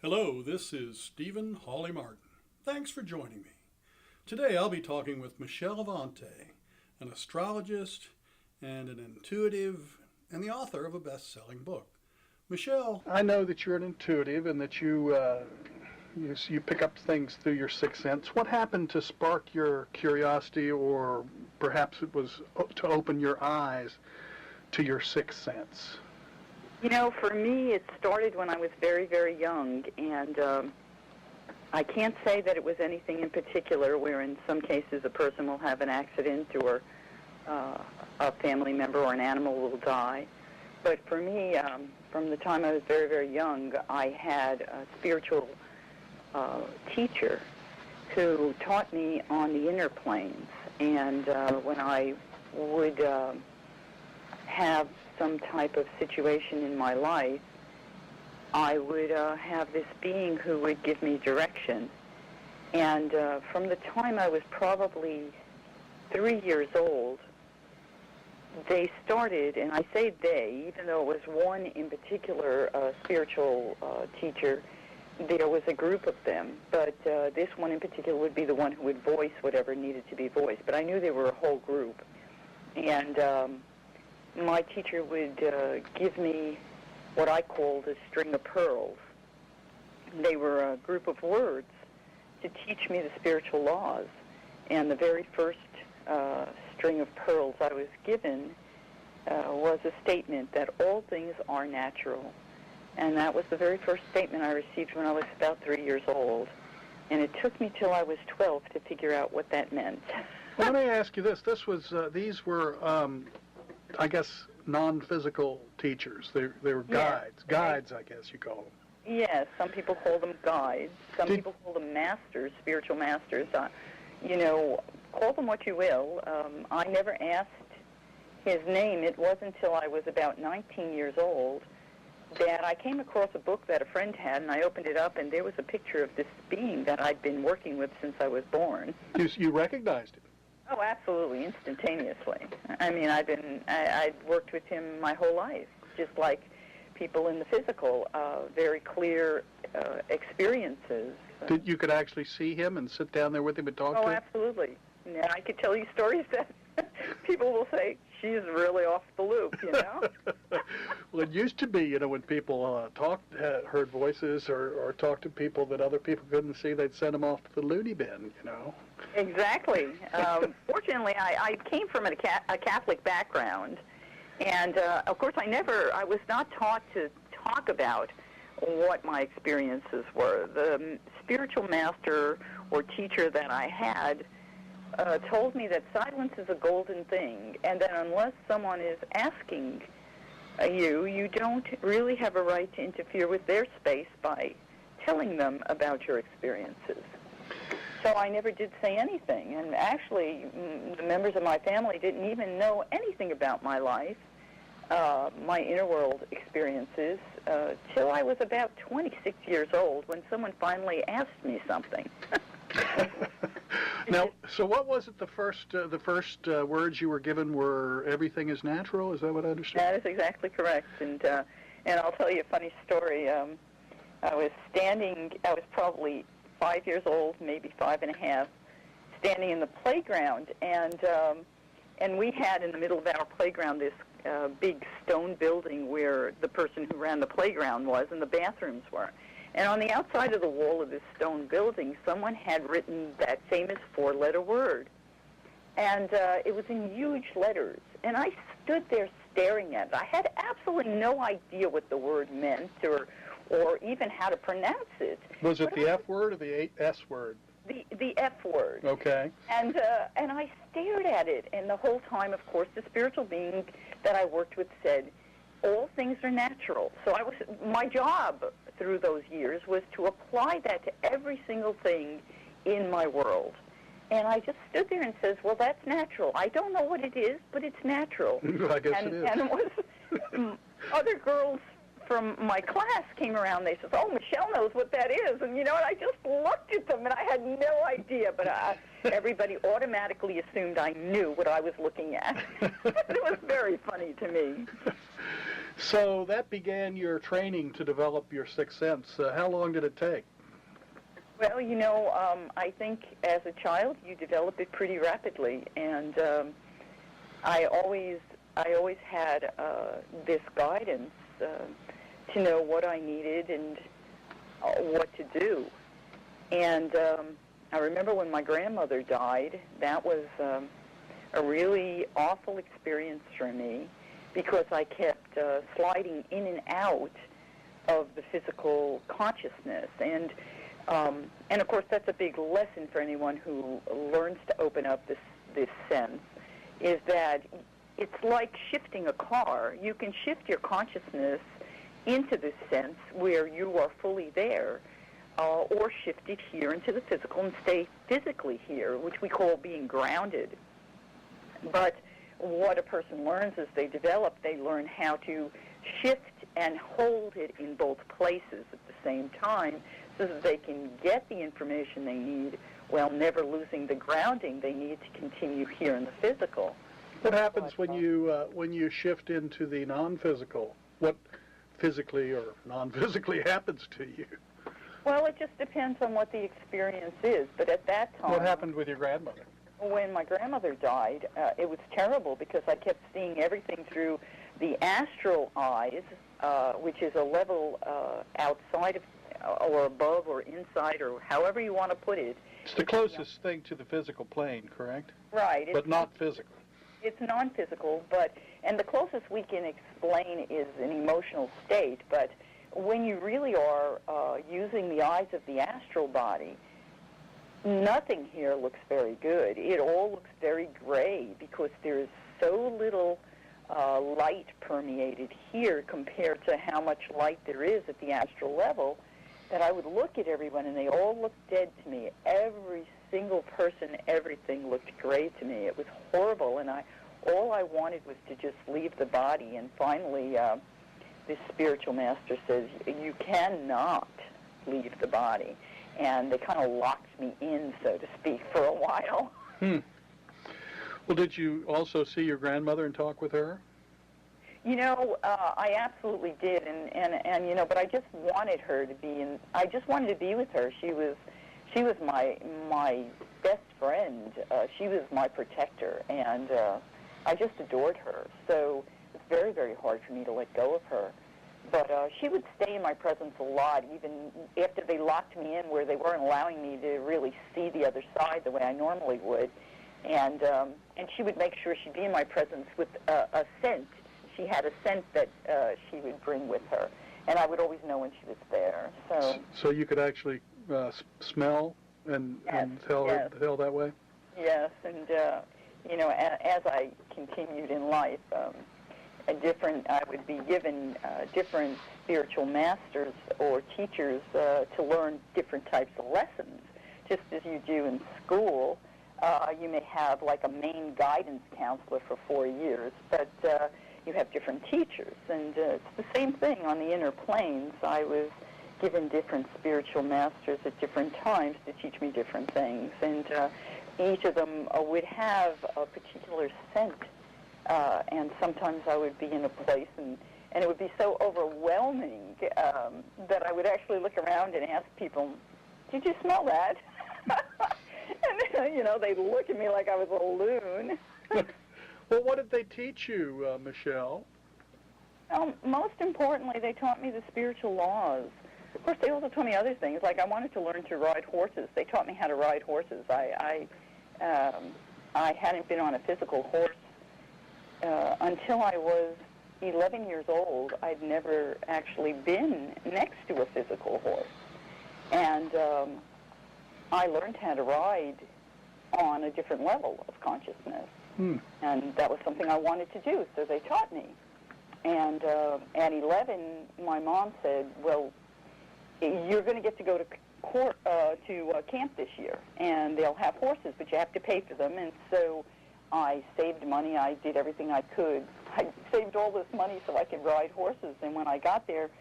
Hello, this is Stephen Hawley Martin. Thanks for joining me. Today I'll be talking with Michele Avanti, an astrologist and an intuitive and the author of a best-selling book. Michele, I know that you're an intuitive and that you pick up things through your sixth sense. What happened to spark your curiosity, or perhaps it was to open your eyes to your sixth sense? You know, for me, it started when I was very, very young, and I can't say that it was anything in particular, where in some cases a person will have an accident or a family member or an animal will die. But for me, from the time I was very, very young, I had a spiritual teacher who taught me on the inner planes. And when I would have some type of situation in my life, I would have this being who would give me direction. And from the time I was probably 3 years old, they started, and I say they, even though it was one in particular spiritual teacher, there was a group of them, but this one in particular would be the one who would voice whatever needed to be voiced. But I knew they were a whole group. And my teacher would give me what I called a string of pearls. They were a group of words to teach me the spiritual laws. And the very first string of pearls I was given was a statement that all things are natural. And that was the very first statement I received when I was about 3 years old. And it took me till I was 12 to figure out what that meant. Well, let me ask you this. These were, I guess, non-physical teachers. They were guides. Yes. Guides, I guess you call them. Yes, some people call them guides. Some people call them masters, spiritual masters. Call them what you will. I never asked his name. It wasn't until I was about 19 years old that I came across a book that a friend had, and I opened it up, and there was a picture of this being that I'd been working with since I was born. You recognized it? Oh, absolutely, instantaneously. I mean, I'd worked with him my whole life, just like people in the physical, very clear experiences. You could actually see him and sit down there with him and talk to him? Oh, absolutely. Yeah, I could tell you stories that people will say, she's really off the loop, you know? Well, it used to be, when people heard voices or talked to people that other people couldn't see, they'd send them off to the loony bin, Exactly. Fortunately, I came from a Catholic background, and of course I was not taught to talk about what my experiences were. The spiritual master or teacher that I had told me that silence is a golden thing, and that unless someone is asking you don't really have a right to interfere with their space by telling them about your experiences. So I never did say anything, and actually the members of my family didn't even know anything about my life, my inner world experiences, till I was about 26 years old when someone finally asked me something. Now, so what was it? The first words you were given were "everything is natural." Is that what I understood? That is exactly correct. And I'll tell you a funny story. I was probably 5 years old, maybe 5 and a half, standing in the playground, and we had in the middle of our playground this big stone building where the person who ran the playground was, and the bathrooms were. And on the outside of the wall of this stone building, someone had written that famous 4-letter word. And it was in huge letters. And I stood there staring at it. I had absolutely no idea what the word meant or even how to pronounce it. Was it the F word or the S word? The F word. Okay. And I stared at it. And the whole time, of course, the spiritual being that I worked with said, all things are natural. So my job through those years was to apply that to every single thing in my world. And I just stood there and says, well, that's natural. I don't know what it is, but it's natural. I guess it is. And it was other girls from my class came around. They said, oh, Michele knows what that is. And, and I just looked at them, and I had no idea. But everybody automatically assumed I knew what I was looking at. It was very funny to me. So that began your training to develop your sixth sense. How long did it take? Well, I think as a child you develop it pretty rapidly, and I always had this guidance to know what I needed and what to do. And I remember when my grandmother died, that was a really awful experience for me because I kept sliding in and out of the physical consciousness. And of course, that's a big lesson for anyone who learns to open up this sense, is that it's like shifting a car. You can shift your consciousness into this sense where you are fully there, or shift it here into the physical and stay physically here, which we call being grounded. But what a person learns as they develop, they learn how to shift and hold it in both places at the same time so that they can get the information they need while never losing the grounding they need to continue here in the physical. What happens when you shift into the non-physical? What physically or non-physically happens to you? Well, it just depends on what the experience is. But at that time... What happened with your grandmother? When my grandmother died, it was terrible because I kept seeing everything through the astral eyes, which is a level outside of, or above, or inside, or however you want to put it. It's the closest thing to the physical plane, correct? Right. But not physical. It's non-physical, and the closest we can explain is an emotional state, but when you really are using the eyes of the astral body, nothing here looks very good. It all looks very gray because there is so little light permeated here compared to how much light there is at the astral level that I would look at everyone and they all looked dead to me. Every single person, everything looked gray to me. It was horrible, and all I wanted was to just leave the body. And finally, this spiritual master says, you cannot leave the body. And they kind of locked me in, so to speak, for a while. Well, did you also see your grandmother and talk with her? I absolutely did, and but I just wanted her to be I just wanted to be with her. She was my best friend. She was my protector, and I just adored her. So it's very, very hard for me to let go of her. But she would stay in my presence a lot, even after they locked me in where they weren't allowing me to really see the other side the way I normally would. And she would make sure she'd be in my presence with a scent. She had a scent that she would bring with her, and I would always know when she was there. So you could actually smell and tell that way? Yes, and as I continued in life, I would be given different spiritual masters or teachers to learn different types of lessons, just as you do in school. You may have like a main guidance counselor for 4 years, but you have different teachers, and it's the same thing on the inner planes. I was given different spiritual masters at different times to teach me different things, and each of them would have a particular scent, and sometimes I would be in a place, and it would be so overwhelming that I would actually look around and ask people, did you smell that? And, they'd look at me like I was a loon. Well, what did they teach you, Michele? Most importantly, they taught me the spiritual laws. Of course, they also taught me other things. Like I wanted to learn to ride horses. They taught me how to ride horses. I hadn't been on a physical horse until I was 11 years old. I'd never actually been next to a physical horse. And I learned how to ride on a different level of consciousness. And that was something I wanted to do, so they taught me. And at 11, my mom said, well, you're going to get to go to camp this year, and they'll have horses, but you have to pay for them. And so I saved money. I did everything I could. I saved all this money so I could ride horses. And when I got there,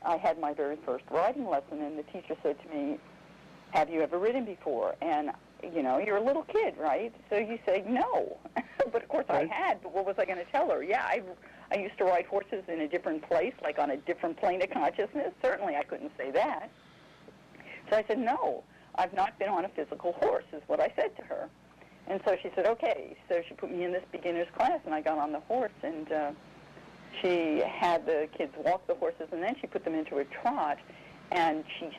I had my very first riding lesson, and the teacher said to me, have you ever ridden before? And you're a little kid, right? So you say no. But of course I had, but what was I going to tell her? Yeah, I used to ride horses in a different place, like on a different plane of consciousness. Certainly I couldn't say that. So I said, no, I've not been on a physical horse, is what I said to her. And so she said, okay. So she put me in this beginner's class, and I got on the horse, and she had the kids walk the horses, and then she put them into a trot, and she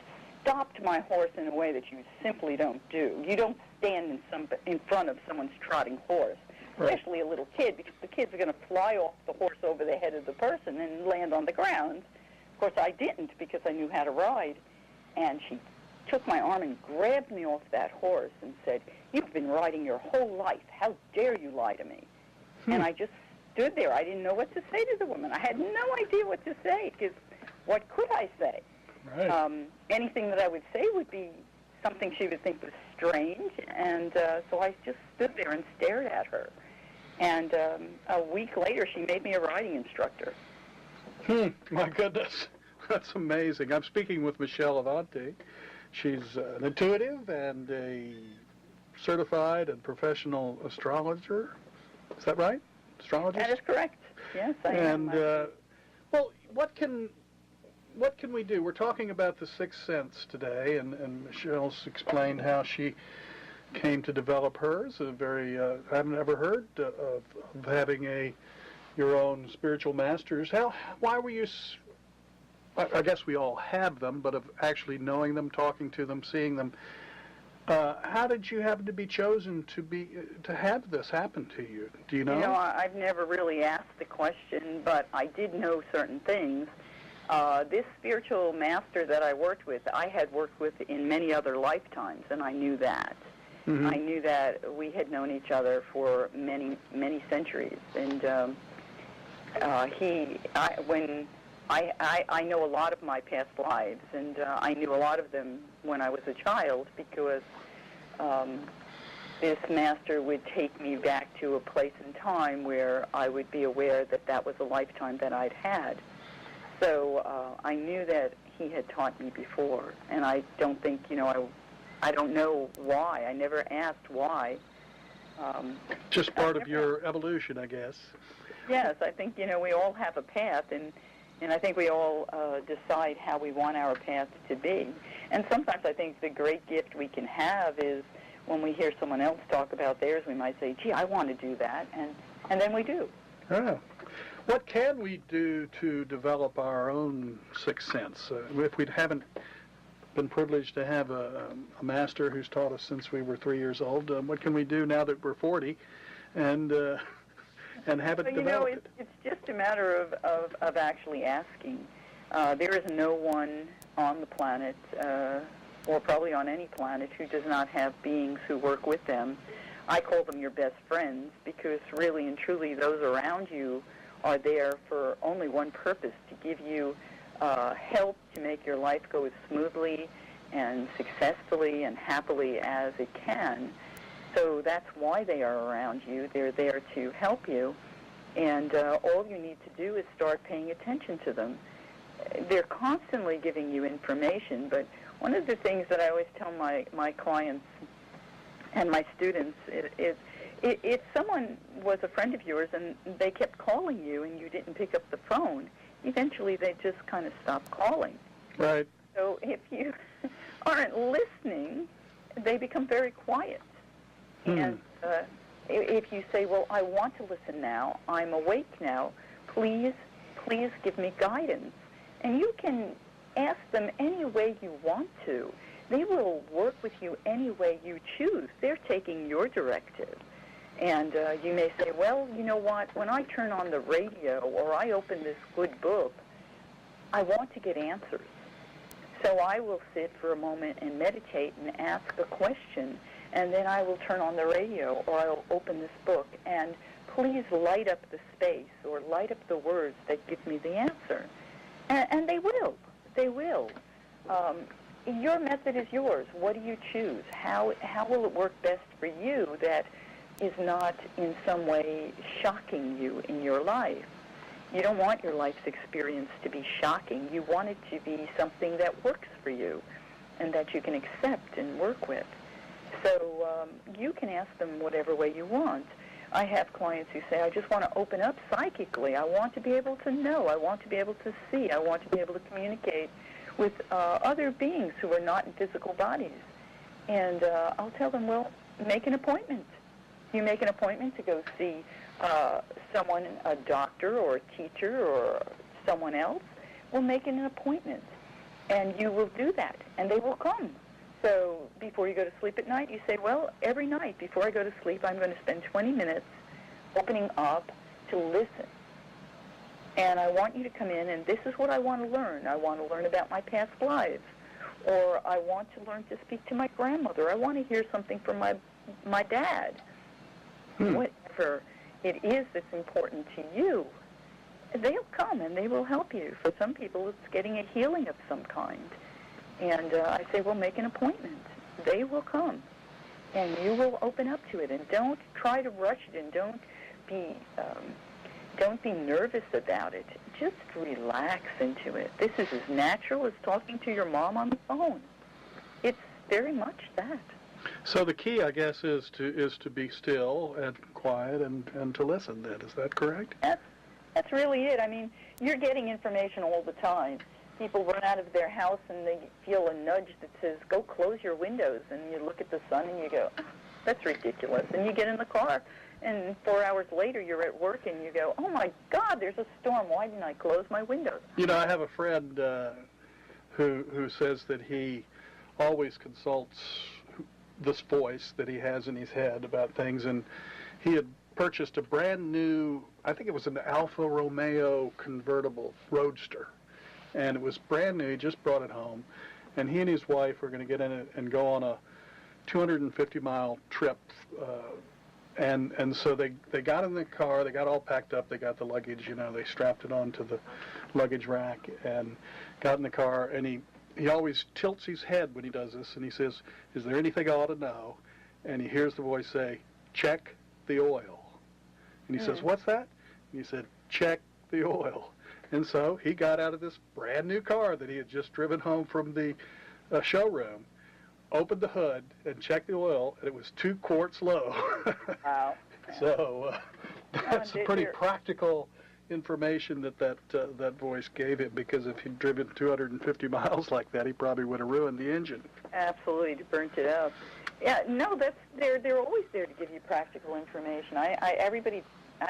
stopped my horse in a way that you simply don't do. You don't stand in front of someone's trotting horse, especially a little kid, because the kids are going to fly off the horse over the head of the person and land on the ground. Of course, I didn't, because I knew how to ride. And she took my arm and grabbed me off that horse and said, "You've been riding your whole life. How dare you lie to me?" And I just stood there. I didn't know what to say to the woman. I had no idea what to say, because what could I say? Right. Anything that I would say would be something she would think was strange, and so I just stood there and stared at her. And a week later, she made me a riding instructor. My goodness. That's amazing. I'm speaking with Michele Avanti. She's an intuitive and a certified and professional astrologer. Is that right? Astrologist? That is correct. Yes, I am. And, well, what can we do? We're talking about the sixth sense today, and Michelle's explained how she came to develop hers. I haven't ever heard of having your own spiritual masters. Why were you? I guess we all have them, but of actually knowing them, talking to them, seeing them. How did you happen to be chosen to have this happen to you? Do you know? You know, I've never really asked the question, but I did know certain things. This spiritual master that I worked with, I had worked with in many other lifetimes, and I knew that. Mm-hmm. I knew that we had known each other for many, many centuries. And I know a lot of my past lives, and I knew a lot of them when I was a child, because this master would take me back to a place in time where I would be aware that that was a lifetime that I'd had. So I knew that he had taught me before, and I don't think, I don't know why. I never asked why. Just part of your evolution, I guess. Yes, I think, we all have a path, and I think we all decide how we want our path to be. And sometimes I think the great gift we can have is when we hear someone else talk about theirs, we might say, gee, I want to do that, and then we do. Oh. What can we do to develop our own sixth sense? If we haven't been privileged to have a master who's taught us since we were 3 years old, what can we do now that we're 40 and have it developed? It's just a matter of actually asking. There is no one on the planet, or probably on any planet, who does not have beings who work with them. I call them your best friends, because really and truly those around you are there for only one purpose, to give you help to make your life go as smoothly and successfully and happily as it can. So that's why they are around you. They're there to help you, and all you need to do is start paying attention to them. They're constantly giving you information, but one of the things that I always tell my clients and my students is if someone was a friend of yours and they kept calling you and you didn't pick up the phone, eventually they just kind of stop calling. Right. So if you aren't listening, they become very quiet. And if you say, well, I want to listen now, I'm awake now, please give me guidance. And you can ask them any way you want to. They will work with you any way you choose. They're taking your directive. And you may say, well, you know what, when I turn on the radio or I open this good book, I want to get answers. So I will sit for a moment and meditate and ask a question, and then I will turn on the radio or I'll open this book, and please light up the space or light up the words that give me the answer. And they will. They will. Your method is yours. What do you choose? How will it work best for you that is not in some way shocking you in your life? You don't want your life's experience to be shocking. You want it to be something that works for you and that you can accept and work with. So you can ask them whatever way you want. I have clients who say, I just want to open up psychically. I want to be able to know. I want to be able to see. I want to be able to communicate with other beings who are not in physical bodies. And I'll tell them, well, make an appointment. You make an appointment to go see someone, a doctor or a teacher or someone else. Well, make an appointment, and you will do that, and they will come. So before you go to sleep at night, you say, well, every night before I go to sleep, I'm going to spend 20 minutes opening up to listen. And I want you to come in, and this is what I want to learn. I want to learn about my past lives. Or I want to learn to speak to my grandmother. I want to hear something from my dad. Whatever it is that's important to you, they'll come and they will help you. For some people, it's getting a healing of some kind. And I say, well, make an appointment. They will come, and you will open up to it. And don't try to rush it, and don't be nervous about it. Just relax into it. This is as natural as talking to your mom on the phone. It's very much that. So the key, I guess, is to be still and quiet and to listen. Then is that correct? That's really it. I mean, you're getting information all the time. People run out of their house and they feel a nudge that says, go close your windows. And you look at the sun and you go, that's ridiculous. And you get in the car, and 4 hours later you're at work and you go, oh, my God, there's a storm. Why didn't I close my windows? You know, I have a friend who says that he always consults this voice that he has in his head about things. And he had purchased a brand new, I think it was an Alfa Romeo convertible roadster. And it was brand new. He just brought it home. And he and his wife were going to get in it and go on a 250-mile trip. And so they got in the car. They got all packed up. They got the luggage. You know, they strapped it onto the luggage rack and got in the car. And he always tilts his head when he does this. And he says, is there anything I ought to know? And he hears the voice say, check the oil. And he says, what's that? And he said, check the oil. And so he got out of this brand new car that he had just driven home from the showroom, opened the hood, and checked the oil, and it was 2 quarts low. Wow. So that's pretty practical information that voice gave him, because if he'd driven 250 miles like that, he probably would have ruined the engine. Absolutely, burnt it up. Yeah, no, they're always there to give you practical information. I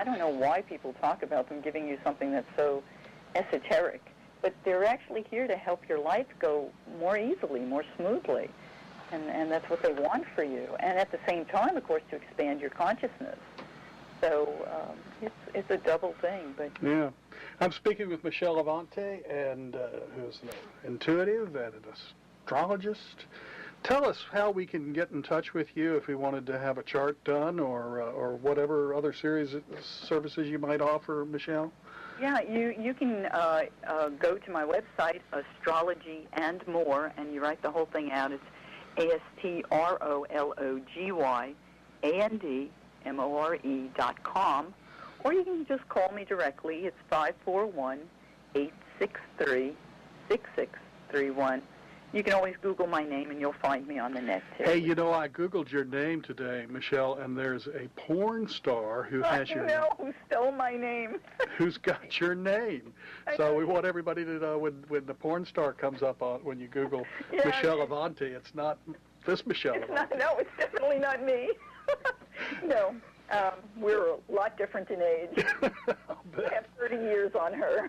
don't know why people talk about them giving you something that's so esoteric, but they're actually here to help your life go more easily, more smoothly, and that's what they want for you. And at the same time, of course, to expand your consciousness. So it's a double thing. But yeah, I'm speaking with Michele Avanti, and who's an intuitive and an astrologist. Tell us how we can get in touch with you if we wanted to have a chart done, or whatever other services you might offer, Michele. Yeah, you can go to my website, Astrology and More, and you write the whole thing out. It's astrologandmore.com, or you can just call me directly. It's 541-863-6631. You can always Google my name, and you'll find me on the net, too. Hey, you know, I Googled your name today, Michele, and there's a porn star who has your name. Who stole my name. Who's got your name. So we want everybody to know when the porn star comes up when you Google Michele Avanti, it's not this Michele Avanti. No, it's definitely not me. No, we're a lot different in age. I have 30 years on her.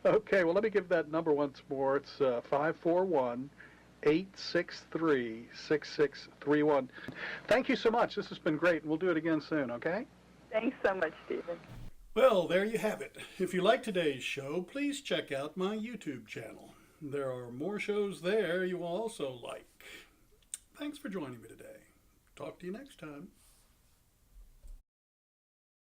Okay, well, let me give that number once more. It's 541-863-6631. Thank you so much. This has been great, and we'll do it again soon, okay? Thanks so much, Stephen. Well, there you have it. If you like today's show, please check out my YouTube channel. There are more shows there you will also like. Thanks for joining me today. Talk to you next time.